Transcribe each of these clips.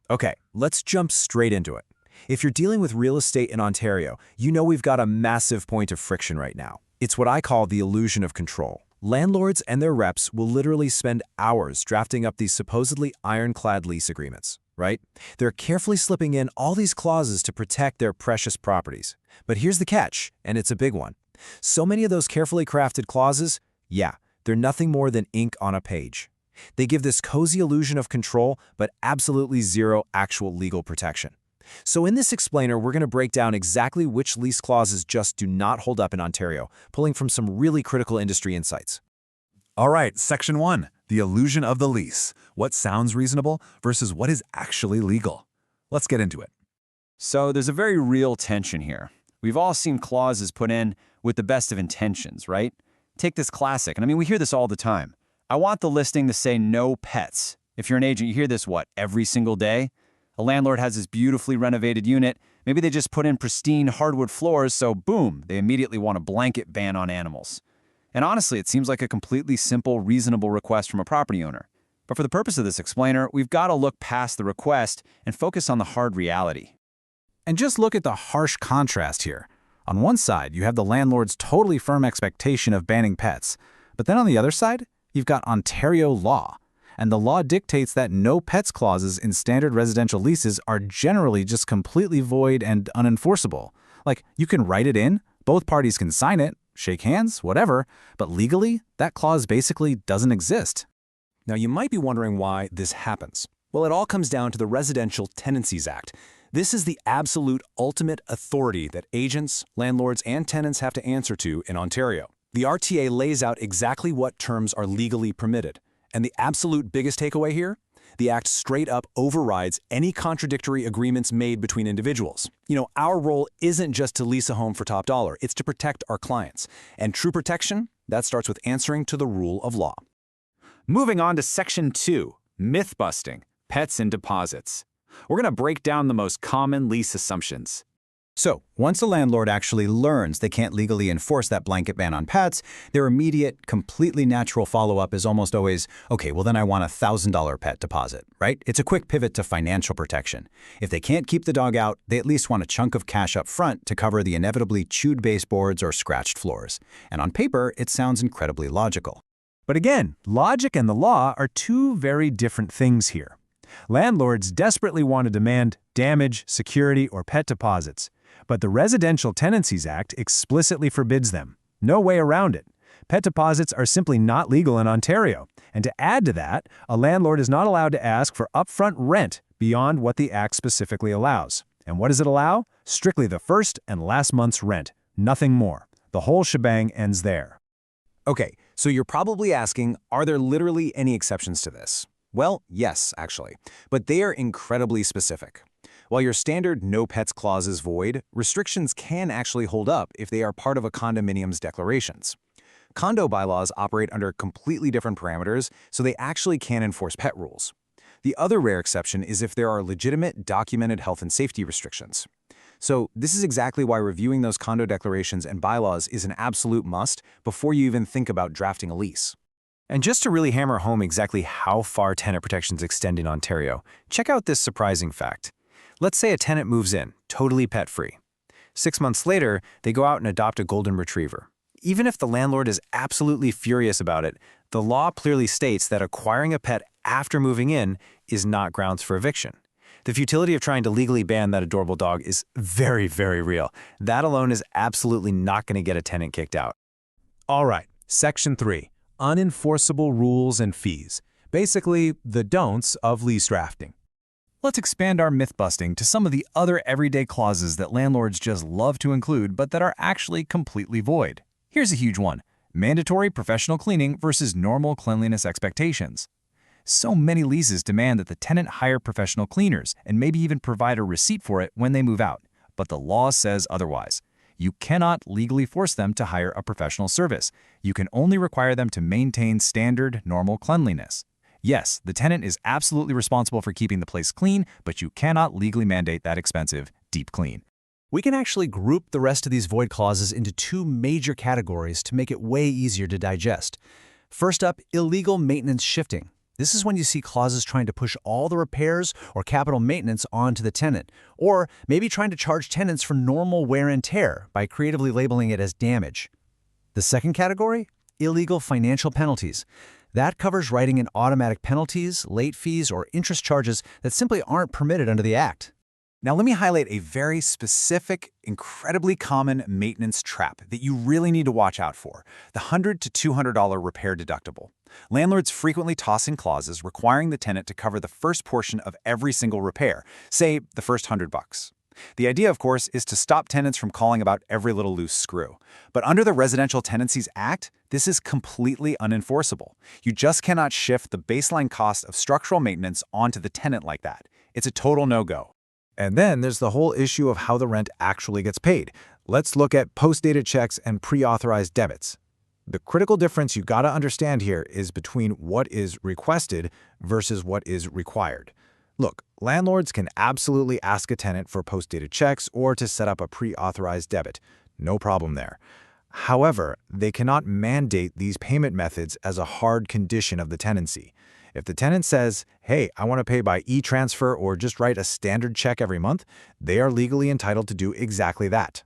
Okay, let's jump straight into it. If you're dealing with real estate in Ontario, you know we've got a massive point of friction right now. It's what I call the illusion of control. Landlords and their reps will literally spend hours drafting up these supposedly ironclad lease agreements, right? They're carefully slipping in all these clauses to protect their precious properties. But here's the catch, and it's a big one. So many of those carefully crafted clauses, they're nothing more than ink on a page. They give this cozy illusion of control, but absolutely zero actual legal protection. So in this explainer, we're going to break down exactly which lease clauses just do not hold up in Ontario, pulling from some really critical industry insights. All right, Section 1, the illusion of the lease. What sounds reasonable versus what is actually legal. Let's get into it. So there's a very real tension here. We've all seen clauses put in with the best of intentions, right? Take this classic, and I mean, we hear this all the time. I want the listing to say no pets. If you're an agent, you hear this, every single day? A landlord has this beautifully renovated unit. Maybe they just put in pristine hardwood floors, so boom, they immediately want a blanket ban on animals. And honestly, it seems like a completely simple, reasonable request from a property owner. But for the purpose of this explainer, we've got to look past the request and focus on the hard reality. And just look at the harsh contrast here. On one side, you have the landlord's totally firm expectation of banning pets. But then on the other side, you've got Ontario law. And the law dictates that no pets clauses in standard residential leases are generally just completely void and unenforceable. Like, you can write it in, both parties can sign it, shake hands, whatever, but legally, that clause basically doesn't exist. Now, you might be wondering why this happens. Well, it all comes down to the Residential Tenancies Act. This is the absolute ultimate authority that agents, landlords, and tenants have to answer to in Ontario. The RTA lays out exactly what terms are legally permitted. And the absolute biggest takeaway here? The Act straight up overrides any contradictory agreements made between individuals. You know, our role isn't just to lease a home for top dollar, it's to protect our clients. And true protection, that starts with answering to the rule of law. Moving on to Section 2, myth-busting, pets and deposits. We're going to break down the most common lease assumptions. So, once a landlord actually learns they can't legally enforce that blanket ban on pets, their immediate, completely natural follow-up is almost always, okay, well then I want a $1,000 pet deposit, right? It's a quick pivot to financial protection. If they can't keep the dog out, they at least want a chunk of cash up front to cover the inevitably chewed baseboards or scratched floors. And on paper, it sounds incredibly logical. But again, logic and the law are two very different things here. Landlords desperately want to demand damage, security, or pet deposits. But the Residential Tenancies Act explicitly forbids them. No way around it. Pet deposits are simply not legal in Ontario. And to add to that, a landlord is not allowed to ask for upfront rent beyond what the Act specifically allows. And what does it allow? Strictly the first and last month's rent. Nothing more. The whole shebang ends there. Okay, so you're probably asking, are there literally any exceptions to this? Well, yes, actually. But they are incredibly specific. While your standard no pets clause is void, restrictions can actually hold up if they are part of a condominium's declarations. Condo bylaws operate under completely different parameters, so they actually can enforce pet rules. The other rare exception is if there are legitimate documented health and safety restrictions. So this is exactly why reviewing those condo declarations and bylaws is an absolute must before you even think about drafting a lease. And just to really hammer home exactly how far tenant protections extend in Ontario, check out this surprising fact. Let's say a tenant moves in, totally pet-free. 6 months later, they go out and adopt a golden retriever. Even if the landlord is absolutely furious about it, the law clearly states that acquiring a pet after moving in is not grounds for eviction. The futility of trying to legally ban that adorable dog is very, very real. That alone is absolutely not going to get a tenant kicked out. All right, Section 3, unenforceable rules and fees. Basically, the don'ts of lease drafting. Let's expand our myth-busting to some of the other everyday clauses that landlords just love to include but that are actually completely void. Here's a huge one: mandatory professional cleaning versus normal cleanliness expectations. So many leases demand that the tenant hire professional cleaners and maybe even provide a receipt for it when they move out, but the law says otherwise. You cannot legally force them to hire a professional service. You can only require them to maintain standard, normal cleanliness. Yes, the tenant is absolutely responsible for keeping the place clean, but you cannot legally mandate that expensive deep clean. We can actually group the rest of these void clauses into two major categories to make it way easier to digest. First up, illegal maintenance shifting. This is when you see clauses trying to push all the repairs or capital maintenance onto the tenant, or maybe trying to charge tenants for normal wear and tear by creatively labeling it as damage. The second category? Illegal financial penalties. That covers writing in automatic penalties, late fees, or interest charges that simply aren't permitted under the Act. Now let me highlight a very specific, incredibly common maintenance trap that you really need to watch out for, the $100 to $200 repair deductible. Landlords frequently toss in clauses requiring the tenant to cover the first portion of every single repair, say the first $100. The idea, of course, is to stop tenants from calling about every little loose screw. But under the Residential Tenancies Act, this is completely unenforceable. You just cannot shift the baseline cost of structural maintenance onto the tenant like that. It's a total no-go. And then there's the whole issue of how the rent actually gets paid. Let's look at post-dated checks and pre-authorized debits. The critical difference you gotta understand here is between what is requested versus what is required. Look, landlords can absolutely ask a tenant for post-dated checks or to set up a pre-authorized debit. No problem there. However, they cannot mandate these payment methods as a hard condition of the tenancy. If the tenant says, hey, I want to pay by e-transfer or just write a standard check every month, they are legally entitled to do exactly that.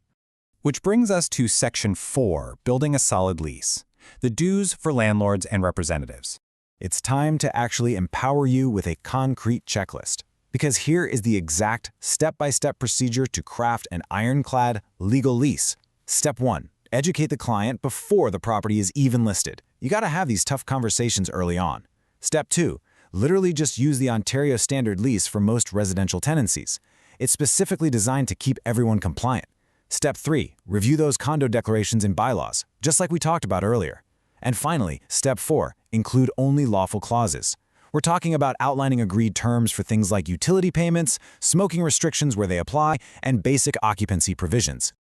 Which brings us to Section 4, Building a Solid Lease. The dues for landlords and representatives. It's time to actually empower you with a concrete checklist. Because here is the exact step-by-step procedure to craft an ironclad legal lease. Step 1. Educate the client before the property is even listed. You gotta have these tough conversations early on. Step 2. Literally just use the Ontario Standard Lease for most residential tenancies. It's specifically designed to keep everyone compliant. Step 3. Review those condo declarations and bylaws, just like we talked about earlier. And finally, Step 4. Include only lawful clauses. We're talking about outlining agreed terms for things like utility payments, smoking restrictions where they apply, and basic occupancy provisions.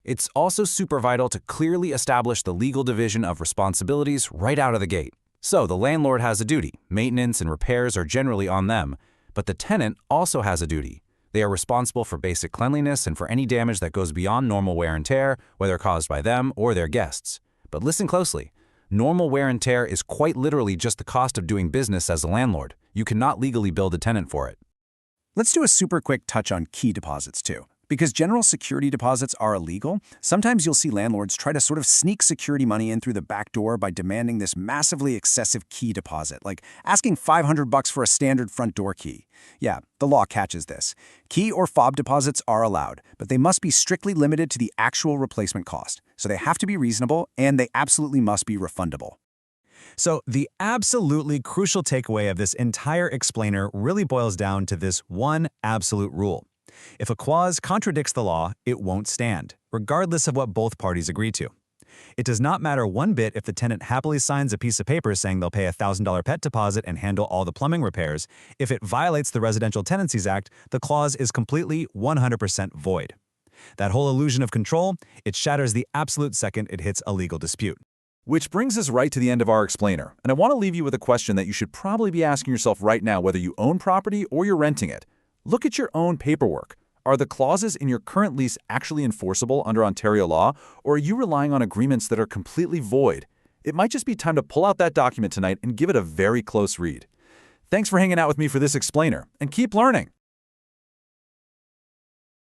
It's also super vital to clearly establish the legal division of responsibilities right out of the gate. So the landlord has a duty. Maintenance and repairs are generally on them. But the tenant also has a duty. They are responsible for basic cleanliness and for any damage that goes beyond normal wear and tear, whether caused by them or their guests. But listen closely. Normal wear and tear is quite literally just the cost of doing business as a landlord. You cannot legally bill the tenant for it. Let's do a super quick touch on key deposits too. Because general security deposits are illegal, sometimes you'll see landlords try to sort of sneak security money in through the back door by demanding this massively excessive key deposit, like asking $500 for a standard front door key. Yeah, the law catches this. Key or fob deposits are allowed, but they must be strictly limited to the actual replacement cost. So they have to be reasonable, and they absolutely must be refundable. So the absolutely crucial takeaway of this entire explainer really boils down to this one absolute rule. If a clause contradicts the law, it won't stand, regardless of what both parties agree to. It does not matter one bit if the tenant happily signs a piece of paper saying they'll pay a $1,000 pet deposit and handle all the plumbing repairs. If it violates the Residential Tenancies Act, the clause is completely 100% void. That whole illusion of control, it shatters the absolute second it hits a legal dispute. Which brings us right to the end of our explainer, and I want to leave you with a question that you should probably be asking yourself right now whether you own property or you're renting it. Look at your own paperwork. Are the clauses in your current lease actually enforceable under Ontario law, or are you relying on agreements that are completely void? It might just be time to pull out that document tonight and give it a very close read. Thanks for hanging out with me for this explainer, and keep learning.